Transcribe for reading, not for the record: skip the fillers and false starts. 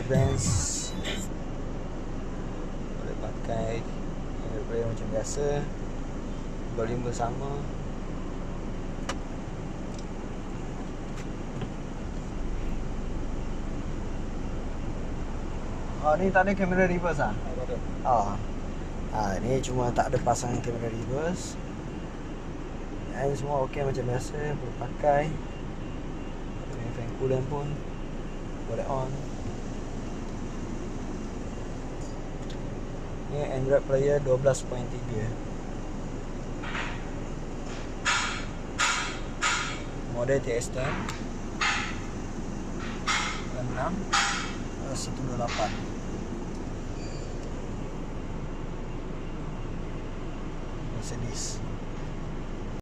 Benz, boleh pakai player macam biasa, volume bersama. Oh, ni tak ada kamera reverse ah? Oh. Ni cuma tak ada pasang kamera reverse. Yang semua okey macam biasa, boleh pakai. Fan coolant pun boleh on. Ni Android player 12.3. Model TS10 6 128. Mercedes.